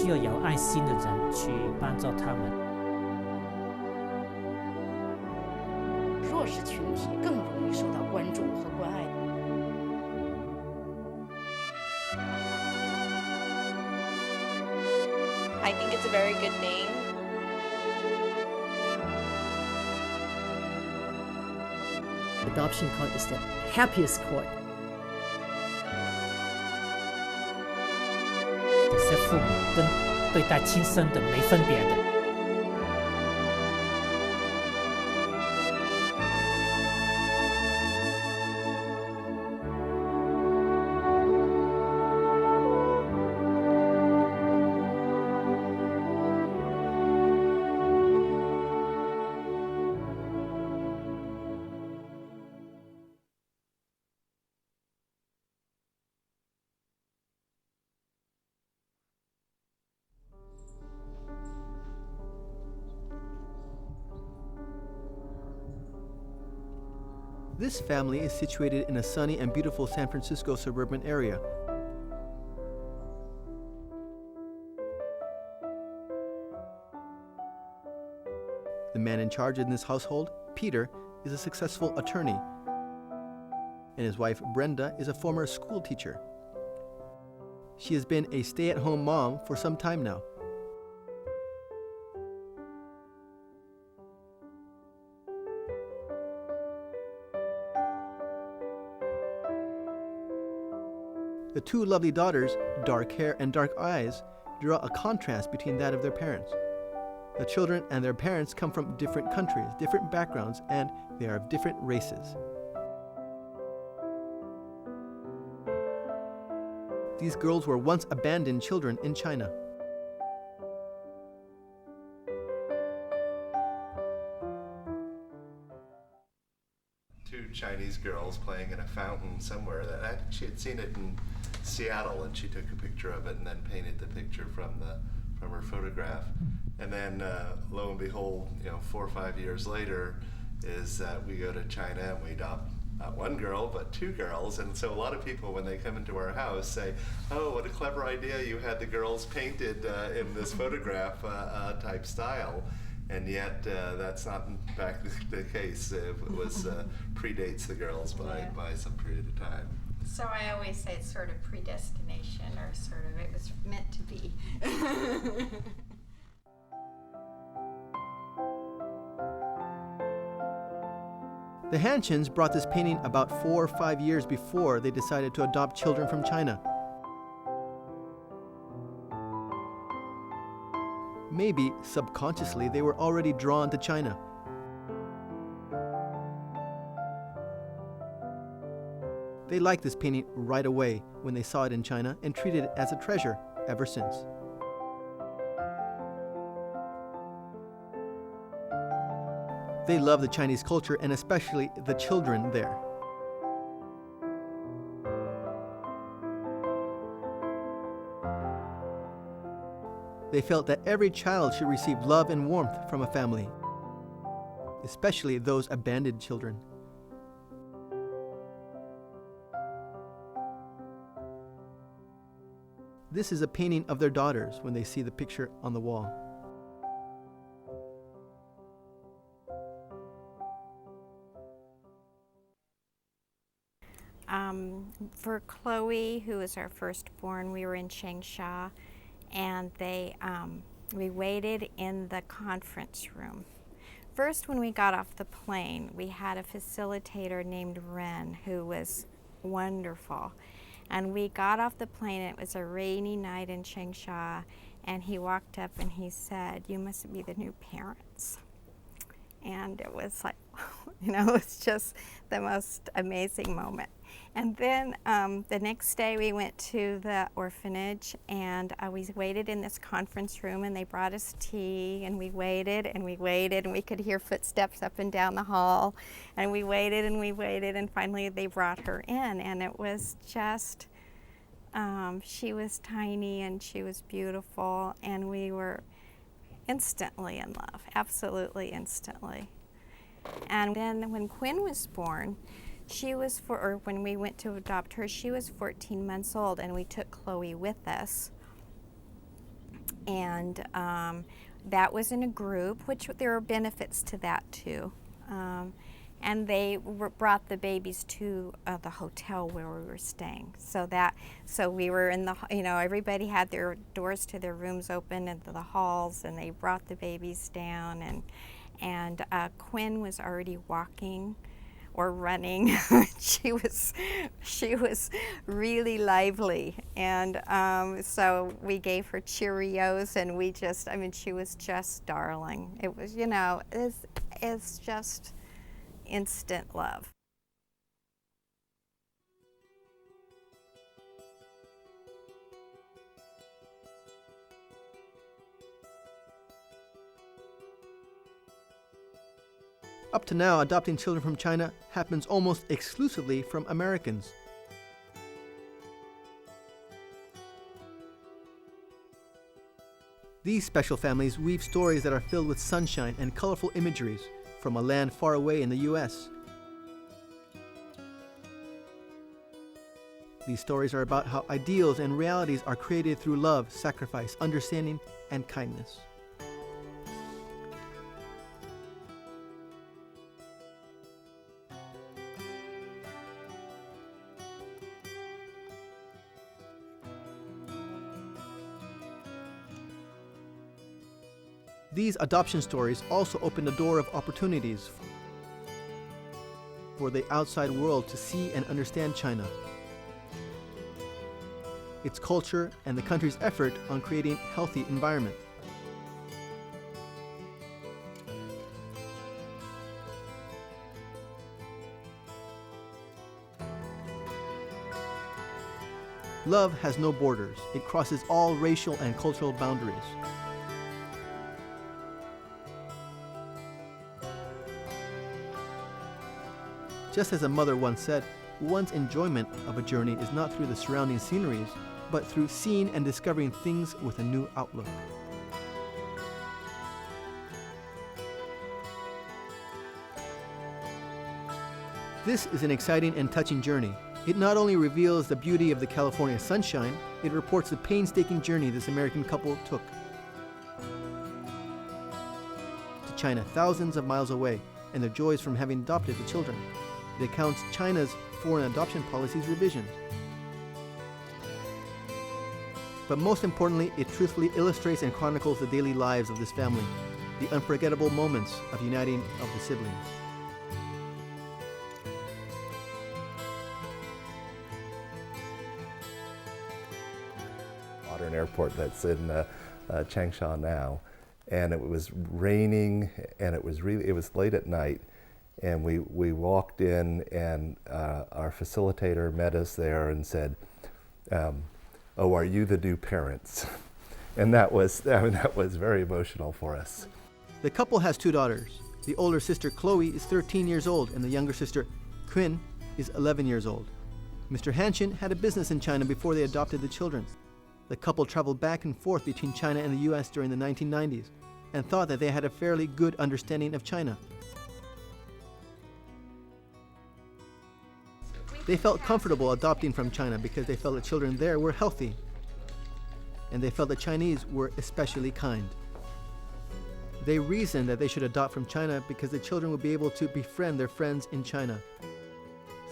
需要有爱心的人去帮助他们。弱势群体更容易受到关注和关爱。I think it's a very good name. Adoption court is the happiest court. 这些父母跟对待亲生的没分别的。This family is situated in a sunny and beautiful San Francisco suburban area. The man in charge in this household, Peter, is a successful attorney, and his wife, Brenda, is a former school teacher. She has been a stay-at-home mom for some time now. The two lovely daughters, dark hair and dark eyes, draw a contrast between that of their parents. The children and their parents come from different countries, different backgrounds, and they are of different races. These girls were once abandoned children in China. Two Chinese girls playing in a fountain somewhere. That she had seen it in Seattle, and she took a picture of it and then painted the picture from her photograph. And then lo and behold, 4 or 5 years later, is that we go to China and we adopt not one girl but two girls. And so a lot of people, when they come into our house, say, "Oh, what a clever idea! You had the girls painted in this photograph type style." And yet, that's not in fact the case. It was predates the girls by some period of time. So I always say it's sort of predestination, or sort of it was meant to be. The Hanchins brought this painting about 4 or 5 years before they decided to adopt children from China. Maybe, subconsciously, they were already drawn to China. They liked this painting right away when they saw it in China and treated it as a treasure ever since. They love the Chinese culture and especially the children there. They felt that every child should receive love and warmth from a family, especially those abandoned children. This is a painting of their daughters when they see the picture on the wall. For Chloe, who was our firstborn, we were in Changsha, and we waited in the conference room. First, when we got off the plane, we had a facilitator named Ren who was wonderful. And we got off the plane, and it was a rainy night in Changsha, and he walked up and he said, "You must be the new parents." And it was like, it's just the most amazing moment. And then the next day we went to the orphanage, and we waited in this conference room, and they brought us tea, and we waited and we waited, and we could hear footsteps up and down the hall, and we waited and we waited, and finally they brought her in, and it was just, she was tiny and she was beautiful, and we were instantly in love, absolutely instantly. And then when Quinn was born, when we went to adopt her, she was 14 months old, and we took Chloe with us. and that was in a group, which there are benefits to that too. And they brought the babies to the hotel where we were staying. So we were in the, everybody had their doors to their rooms open into the halls, and they brought the babies down, and Quinn was already walking or running. she was really lively, and so we gave her Cheerios, and she was just darling. It was, it's just instant love. Up to now, adopting children from China happens almost exclusively from Americans. These special families weave stories that are filled with sunshine and colorful imageries from a land far away in the U.S. These stories are about how ideals and realities are created through love, sacrifice, understanding, and kindness. These adoption stories also open the door of opportunities for the outside world to see and understand China, its culture, and the country's effort on creating a healthy environment. Love has no borders. It crosses all racial and cultural boundaries. Just as a mother once said, one's enjoyment of a journey is not through the surrounding sceneries, but through seeing and discovering things with a new outlook. This is an exciting and touching journey. It not only reveals the beauty of the California sunshine, it reports the painstaking journey this American couple took to China, thousands of miles away, and their joys from having adopted the children. It accounts China's foreign adoption policy's revisions. But most importantly, it truthfully illustrates and chronicles the daily lives of this family, the unforgettable moments of uniting of the siblings. Modern airport that's in Changsha now, and it was raining, and it was late at night, and we walked in, and our facilitator met us there and said, "Oh, are you the new parents?" And that was very emotional for us. The couple has two daughters. The older sister Chloe is 13 years old, and the younger sister Quinn is 11 years old. Mr. Hanshin had a business in China before they adopted the children. The couple traveled back and forth between China and the US during the 1990s and thought that they had a fairly good understanding of China. They felt comfortable adopting from China because they felt the children there were healthy, and they felt the Chinese were especially kind. They reasoned that they should adopt from China because the children would be able to befriend their friends in China,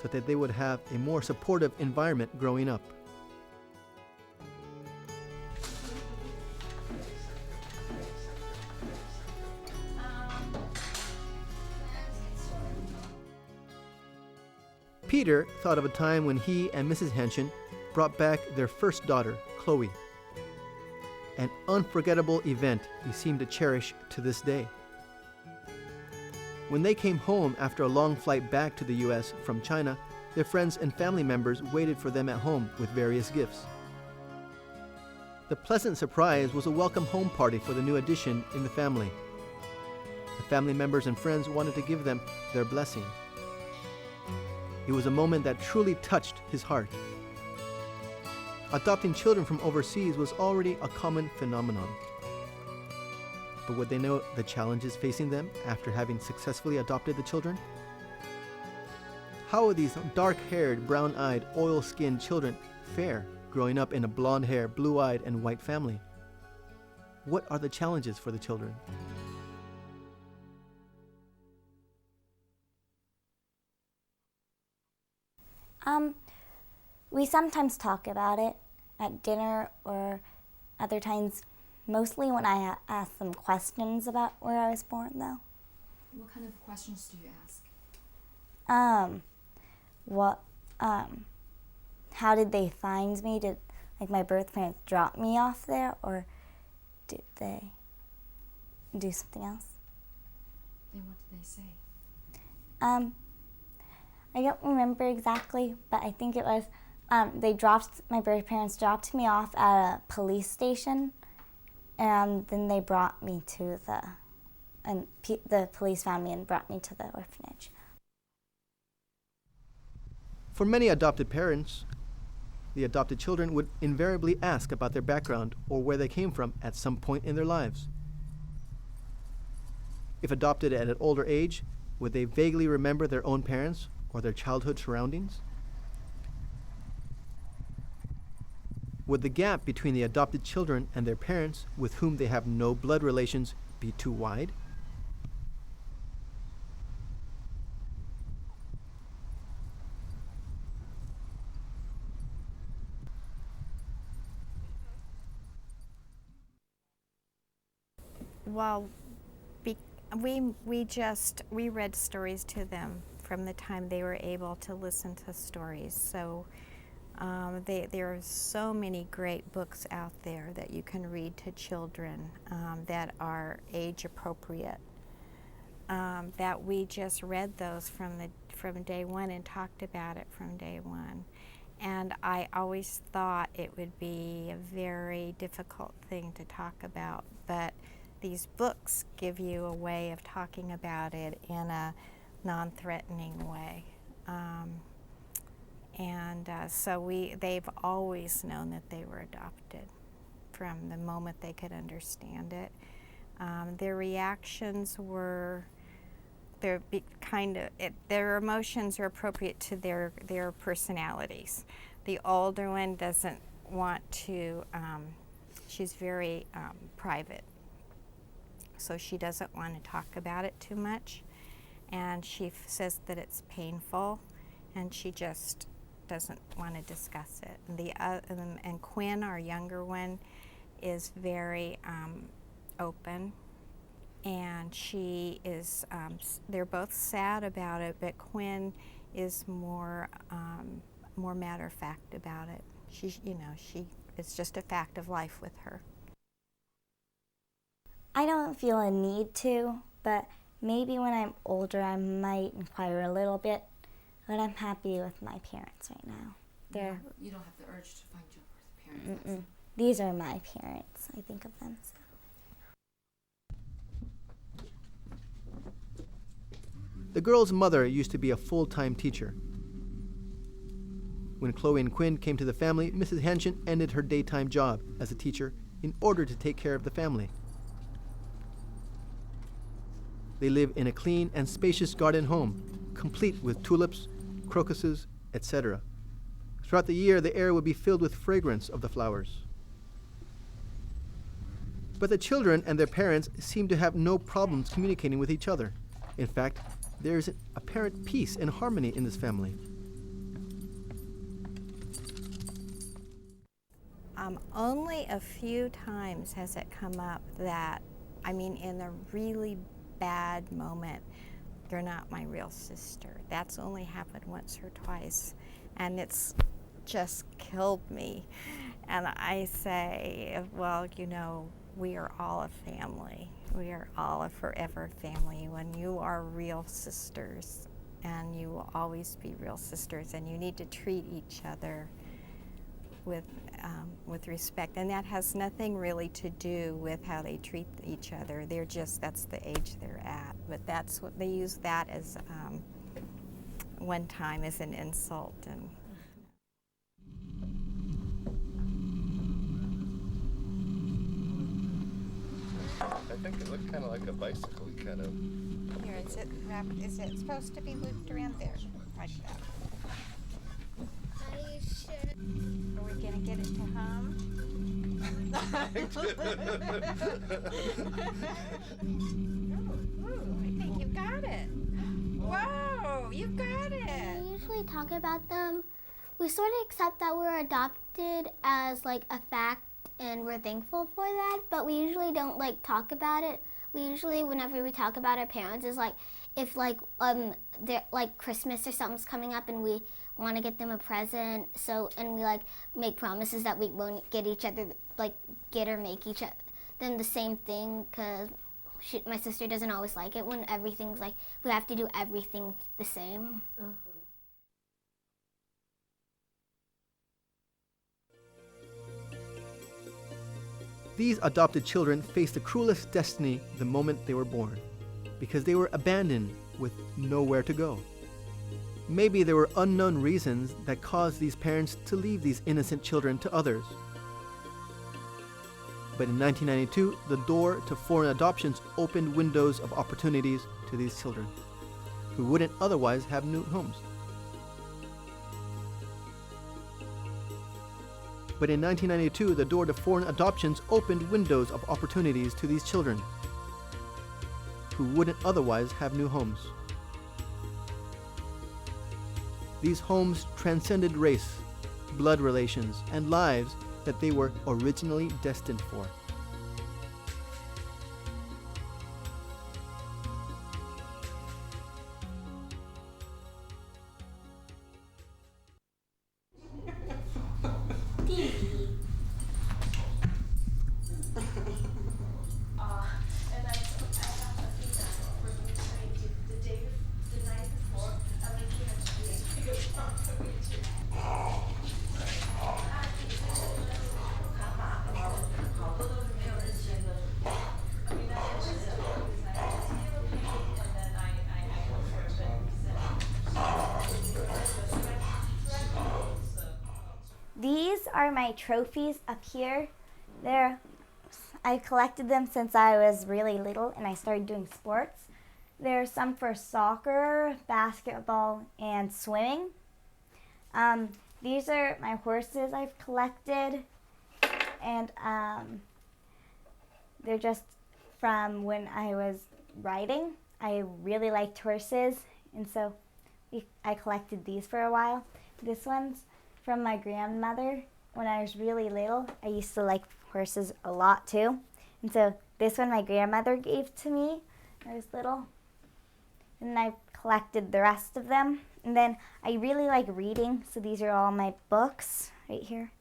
so that they would have a more supportive environment growing up. Peter thought of a time when he and Mrs. Hanshin brought back their first daughter, Chloe. An unforgettable event he seemed to cherish to this day. When they came home after a long flight back to the US from China, their friends and family members waited for them at home with various gifts. The pleasant surprise was a welcome home party for the new addition in the family. The family members and friends wanted to give them their blessing. It was a moment that truly touched his heart. Adopting children from overseas was already a common phenomenon. But would they know the challenges facing them after having successfully adopted the children? How would these dark-haired, brown-eyed, oil-skinned children fare growing up in a blonde-haired, blue-eyed, and white family? what are the challenges for the children? We sometimes talk about it at dinner or other times, mostly when I ask them questions about where I was born, though. What kind of questions do you ask? How did they find me? Did, my birth parents drop me off there, or did they do something else? And what did they say? I don't remember exactly, but I think it was, my birth parents dropped me off at a police station, and then they brought me to the police found me and brought me to the orphanage. For many adopted parents, the adopted children would invariably ask about their background or where they came from at some point in their lives. If adopted at an older age, would they vaguely remember their own parents or their childhood surroundings? Would the gap between the adopted children and their parents, with whom they have no blood relations, be too wide? Well, we read stories to them from the time they were able to listen to stories. So there are so many great books out there that you can read to children that are age appropriate. That we just read those from day one and talked about it from day one. And I always thought it would be a very difficult thing to talk about, but these books give you a way of talking about it in a non-threatening way. So they've always known that they were adopted from the moment they could understand it. Their reactions were, their emotions are appropriate to their personalities. The older one doesn't want to, she's very private. So she doesn't want to talk about it too much, and she says that it's painful, and she just doesn't want to discuss it. And Quinn, our younger one, is very open, and she is. They're both sad about it, but Quinn is more matter of fact about it. It's just a fact of life with her. I don't feel a need to, but maybe when I'm older I might inquire a little bit, but I'm happy with my parents right now. You don't have the urge to find your birth parents. These are my parents, I think of them. So. The girl's mother used to be a full-time teacher. When Chloe and Quinn came to the family, Mrs. Hanshin ended her daytime job as a teacher in order to take care of the family. They live in a clean and spacious garden home, complete with tulips, crocuses, etc. Throughout the year, the air would be filled with fragrance of the flowers. But the children and their parents seem to have no problems communicating with each other. In fact, there is apparent peace and harmony in this family. Only a few times has it come up that, in a really bad moment, they're not my real sister. That's only happened once or twice, and it's just killed me. And I say, well, we are all a family. We are all a forever family when you are real sisters, and you will always be real sisters, and you need to treat each other with respect, and that has nothing really to do with how they treat each other. That's the age they're at. But that's what they use that as one time as an insult. And I think it looked kind of like a bicycle kind of. here, is it supposed to be looped around there like that? Are we gonna get it to hum? fact. I think you've got it. Whoa, you've got it. We usually talk about them. We sort of accept that we're adopted as like a fact and we're thankful for that, but we usually don't like talk about it. We usually, whenever we talk about our parents, is like if like they're like Christmas or something's coming up and we want to get them a present, and we like make promises that we won't get each other get or make each other them the same thing, because my sister doesn't always like it when everything's like we have to do everything the same. These adopted children faced the cruelest destiny the moment they were born, because they were abandoned with nowhere to go. Maybe there were unknown reasons that caused these parents to leave these innocent children to others. But in 1992, the door to foreign adoptions opened windows of opportunities to these children, who wouldn't otherwise have new homes. But in 1992, the door to foreign adoptions opened windows of opportunities to these children, who wouldn't otherwise have new homes. These homes transcended race, blood relations, and lives that they were originally destined for. These are my trophies up here. I collected them since I was really little and I started doing sports. There's some for soccer, basketball, and swimming. These are my horses I've collected, and they're just from when I was riding. I really liked horses, and so I collected these for a while. This one's from my grandmother. When I was really little, I used to like horses a lot too. And so this one my grandmother gave to me when I was little. And I collected the rest of them. And then I really like reading, so these are all my books right here.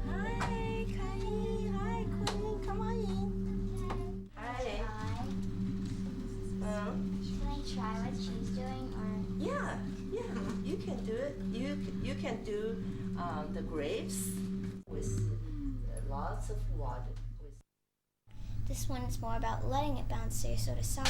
Hi, Kylie. Hi, Queen. Come on in. Hi. Can I try what she's doing, or? Yeah, you can do it. You can do the grapes with lots of water. This one is more about letting it bounce, so you're sort of soft.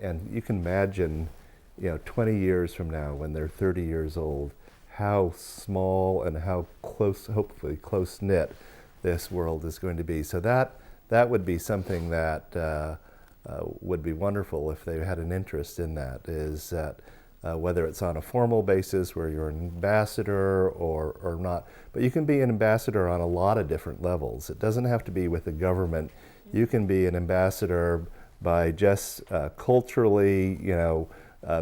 And you can imagine, 20 years from now, when they're 30 years old, how small and how close, hopefully close-knit, this world is going to be. So that would be something that would be wonderful if they had an interest in that, is that whether it's on a formal basis where you're an ambassador or not, but you can be an ambassador on a lot of different levels. It doesn't have to be with the government. You can be an ambassador by just culturally,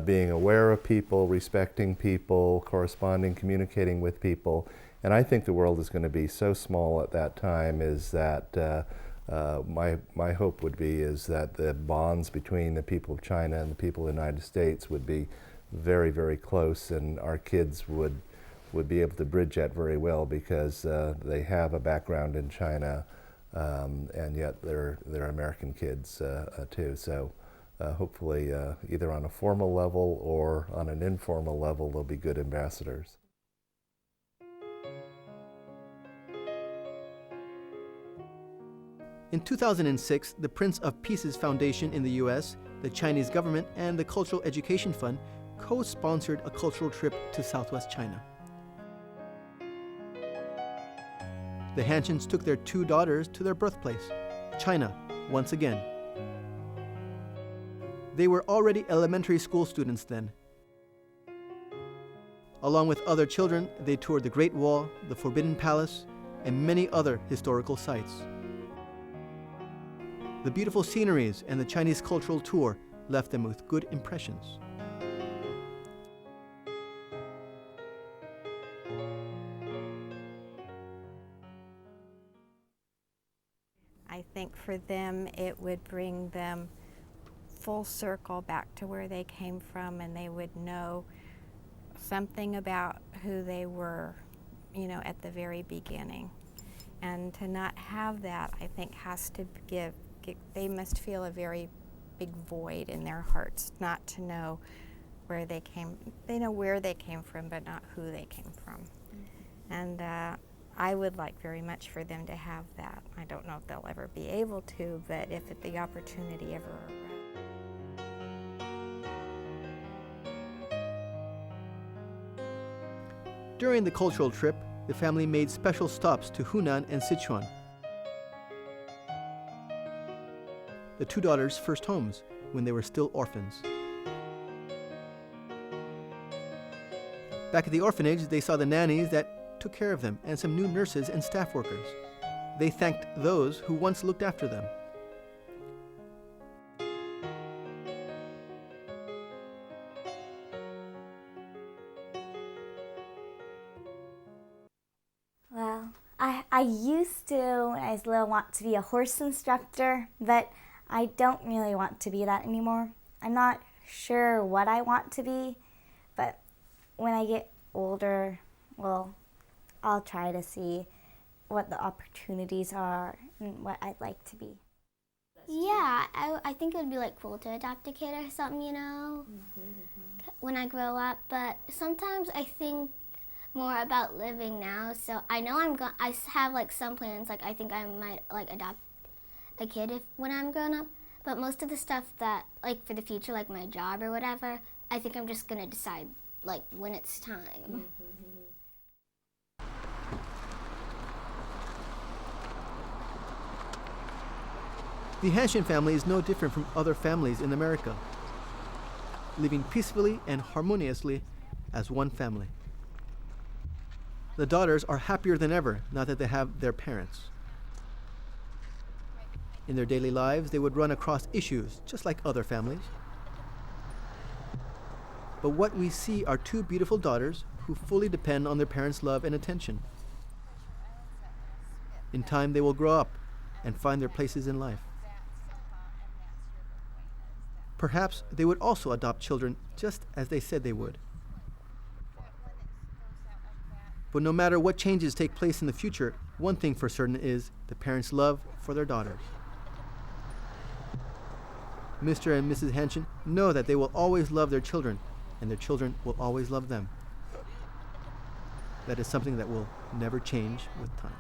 being aware of people, respecting people, corresponding, communicating with people. And I think the world is going to be so small at that time, is that my hope would be is that the bonds between the people of China and the people of the United States would be very, very close, and our kids would be able to bridge that very well, because they have a background in China, and yet they're American kids too. So hopefully either on a formal level or on an informal level, they'll be good ambassadors. In 2006, the Prince of Peace's Foundation in the US, the Chinese government, and the Cultural Education Fund co-sponsored a cultural trip to Southwest China. The Hanshins took their 2 daughters to their birthplace, China, once again. They were already elementary school students then. Along with other children, they toured the Great Wall, the Forbidden Palace, and many other historical sites. The beautiful sceneries and the Chinese cultural tour left them with good impressions. I think for them it would bring them full circle back to where they came from, and they would know something about who they were, you know, at the very beginning. And to not have that, I think, has to they must feel a very big void in their hearts, not to know where they came. They know where they came from, but not who they came from. And I would like very much for them to have that. I don't know if they'll ever be able to, but if the opportunity ever arises. During the cultural trip, the family made special stops to Hunan and Sichuan, the 2 daughters' first homes when they were still orphans. Back at the orphanage, they saw the nannies that took care of them and some new nurses and staff workers. They thanked those who once looked after them. Well, I used to, when I was little, want to be a horse instructor, but I don't really want to be that anymore. I'm not sure what I want to be, but when I get older, well, I'll try to see what the opportunities are and what I'd like to be. Yeah, I think it would be like cool to adopt a kid or something, you know, when I grow up. But sometimes I think more about living now. So I know I have like some plans. Like I think I might like adopt a kid when I'm grown up. But most of the stuff that like for the future, like my job or whatever, I think I'm just gonna decide like when it's time. The Hanshin family is no different from other families in America, living peacefully and harmoniously as one family. The daughters are happier than ever now that they have their parents. In their daily lives, they would run across issues just like other families. But what we see are 2 beautiful daughters who fully depend on their parents' love and attention. In time, they will grow up and find their places in life. Perhaps they would also adopt children just as they said they would. But no matter what changes take place in the future, one thing for certain is the parents' love for their daughters. Mr. and Mrs. Hanshin know that they will always love their children, and their children will always love them. That is something that will never change with time.